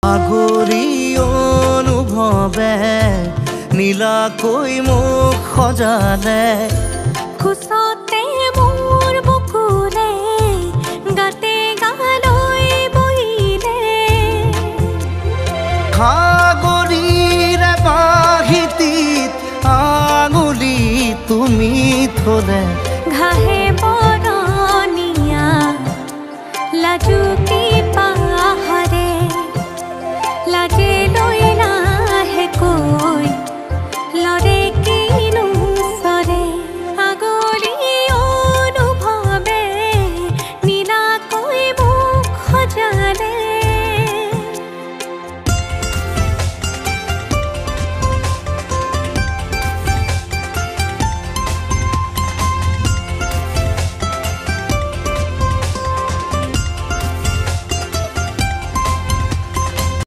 আগৰি অনুভৱে নীলাকৈ মোক সজালে খোজতে মোৰ বুকুৰে গাতে গালৈ বহিলে সাগৰীৰে বাহিতিত আঙুলি তুমি থলে ঘাহে বৰণীয়া লাজুকে